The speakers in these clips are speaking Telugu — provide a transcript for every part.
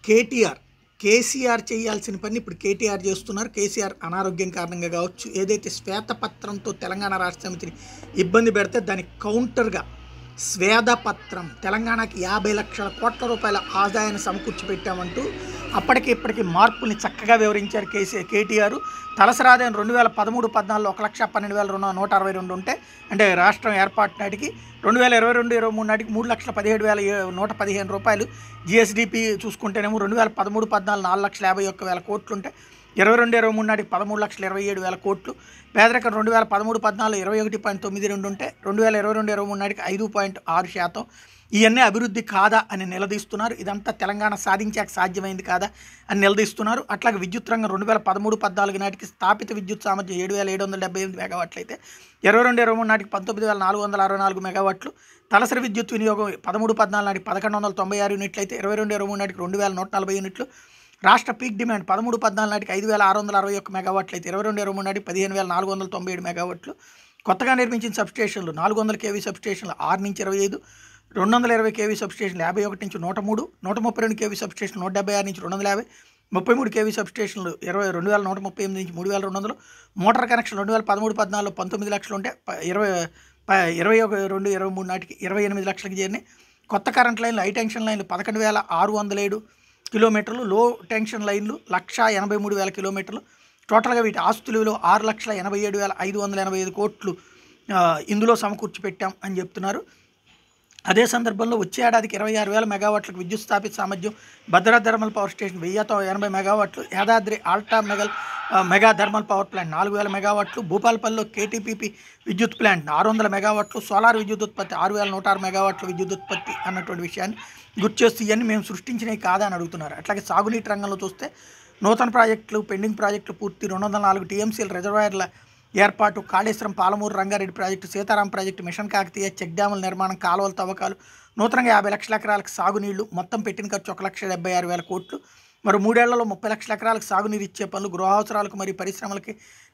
కేటీఆర్ కేసీఆర్ చేయాల్సిన పని ఇప్పుడు కేటీఆర్ చేస్తున్నారు. కేసీఆర్ అనారోగ్యం కారణంగా కావచ్చు, ఏదైతే శ్వేతపత్రంతో తెలంగాణ రాష్ట్ర సమితిని ఇబ్బంది పెడితే దానికి కౌంటర్గా స్వేదపత్రం తెలంగాణకి 50 లక్షల కోట్ల రూపాయల ఆదాయాన్ని సమకూర్చి పెట్టామంటూ అప్పటికి ఇప్పటికీ మార్పుల్ని చక్కగా వివరించారు కేటీఆర్. తలసరి ఆదాయం 2013-14 1,12,162 ఉంటే, అంటే రాష్ట్రం ఏర్పాటు నాటికి 2022-23 నాటికి 3,17,115 రూపాయలు. జిఎస్డిపి చూసుకుంటేనేమో 2013-14 4,51,000 కోట్లు ఉంటే 22-23 నాటికి 13,27,000 కోట్లు. పేదరికం 2013-14 21.92 ఉంటే 2022-23 నాటికి 5.6%. ఇవన్నీ అభివృద్ధి కాదా అని నిలదీస్తున్నారు. ఇదంతా తెలంగాణ సాధించాక సాధ్యమైంది కాదా అని నిలదీస్తున్నారు. అట్లాగే విద్యుత్ రంగం 2013-14 నాటికి స్థాపిత విద్యుత్ సామర్థ్యం 7,778 మెగావాట్లు అయితే 22-23 నాటికి 19,464 మెగావాట్లు. తలసరి విద్యుత్ వినియోగం 13-14 నాటికి 1,196 యూనిట్లు అయితే 22-23 నాటికి 2,140 యూనిట్లు. రాష్ట్ర పీక్ డిమాండ్ 13-14 నాటికి 5,661 మెగావాట్లు అయితే 22-23 నాటికి 15,497 మెగావాట్లు. కొత్తగా నిర్మించిన సబ్స్టేషన్లు 400 కేవీ సబ్స్టేషన్లు 6 నుంచి 25, 220 కేవీ సబ్స్టేషన్లు 51 నుంచి 103, 132 కేవీ సబ్స్టేషన్లు 176 నుంచి 250, 33 కేవీ సబ్స్టేషన్లు 2,138 నుంచి 3,200. మోటార్ కనెక్షన్ 2013-14లో 19 లక్షలు ఉంటే 22-23 నాటికి 28 లక్షలకు చేరినాయి. కొత్త కరెంట్ లైన్లు హై టెన్షన్ లైన్లు 11,607 కిలోమీటర్లు, లో టెన్షన్ లైన్లు 1,83,000 కిలోమీటర్లు. టోటల్గా వీటి ఆస్తుల విలువ 6,87,585 కోట్లు ఇందులో సమకూర్చి పెట్టాం అని చెప్తున్నారు. అదే సందర్భంలో వచ్చే ఏడాదికి 26,000 మెగావాట్లకు విద్యుత్ స్థాపిత సామర్థ్యం. భద్రా థర్మల్ పవర్ స్టేషన్ 1,080 మెగావాట్లు. Yadadri Alta mega thermal power plant 4,000 మెగావాట్లు. భూపాలపల్లిలో కేటీపీపీ విద్యుత్ ప్లాంట్ 600 మెగావాట్లు. సోలార్ విద్యుత్ ఉత్పత్తి 6,106 మెగావాట్ల విద్యుత్ ఉత్పత్తి అన్నటువంటి విషయాన్ని గుర్తు చేస్తూ ఇవన్నీ మేము సృష్టించినవి కాదా అని అడుగుతున్నారు. అట్లాగే సాగునీటి రంగంలో చూస్తే నూతన ప్రాజెక్టులు, పెండింగ్ ప్రాజెక్టులు పూర్తి, 204 టీఎంసీల రిజర్వాయర్ల ఏర్పాటు, Kaleshwaram, Palamuru, Rangareddy project, Sitaram project, mission Kakatiya, check డ్యాముల నిర్మాణం, కాలువల తవ్వకాలు, నూతనంగా 50 లక్షల ఎకరాలకు సాగునీళ్లు, మొత్తం పెట్టిన ఖర్చు 1,76,000 కోట్లు. మరో 3 ఏళ్లలో 30 లక్షల ఎకరాలకు సాగునీరు ఇచ్చే పనులు, గృహ అవసరాలకు మరియు పరిశ్రమలకి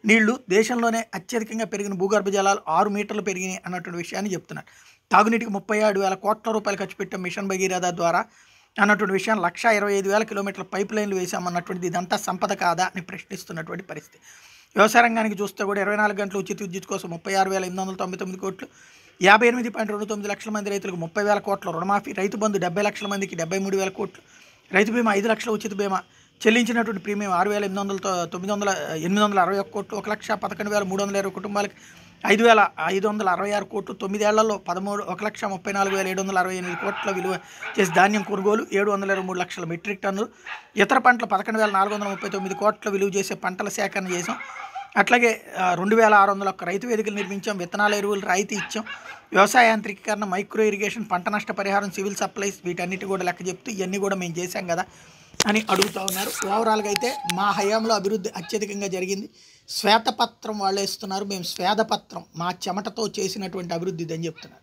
నీళ్లు, దేశంలోనే అత్యధికంగా పెరిగిన భూగర్భ జలాలు 6 మీటర్లు పెరిగినాయి అన్నటువంటి విషయాన్ని చెప్తున్నారు. తాగునీటికి 37,000 కోట్ల రూపాయలు ఖర్చు పెట్టాం మిషన్ భగీరథ ద్వారా అన్నటువంటి విషయాన్ని 1,25,000 కిలోమీటర్ల పైప్ లైన్లు వేశామన్నటువంటిది ఇదంతా సంపద కాదా అని ప్రశ్నిస్తున్నటువంటి పరిస్థితి. వ్యవసాయ రంగానికి చూస్తే కూడా 24 గంటల ఉచిత విద్యుత్ కోసం 36,899 కోట్లు, 58.29 లక్షల మంది రైతులకు 30,000 కోట్ల రుణమాఫీ, రైతు బంధు 70 లక్షల మందికి 73,000 కోట్లు, రైతు బీమా 5 లక్షల ఉచిత బీమా, చెల్లించినటువంటి ప్రీమియం 6,861 కోట్లు, 1,11,320 కుటుంబాలకి 5,566 కోట్లు, 9 ఏళ్లలో 1,34,768 కోట్ల విలువ చేసి ధాన్యం కొనుగోలు, 723 లక్షల మెట్రిక్ టన్నులు, ఇతర పంటలు 11,439 కోట్ల విలువ చేసే పంటల సేకరణ చేసాం. అట్లాగే 2,601 రైతు వేదికలు నిర్మించాం, విత్తనాల ఎరువులు రాయితీ ఇచ్చాం, వ్యవసాయ యాంత్రీకరణ, మైక్రో ఇరిగేషన్, పంట నష్ట పరిహారం, సివిల్ సప్లైస్ వీటన్నిటి కూడా లెక్క చెప్తూ ఇవన్నీ కూడా మేము చేశాం కదా అని అడుగుతూ ఉన్నారు. ఓవరాల్గా అయితే మా హయాంలో అభివృద్ధి అత్యధికంగా జరిగింది. శ్వేతపత్రం వాళ్ళు వేస్తున్నారు, మేము స్వేదపత్రం మా చెమటతో చేసినటువంటి అభివృద్ధి అని చెప్తున్నారు.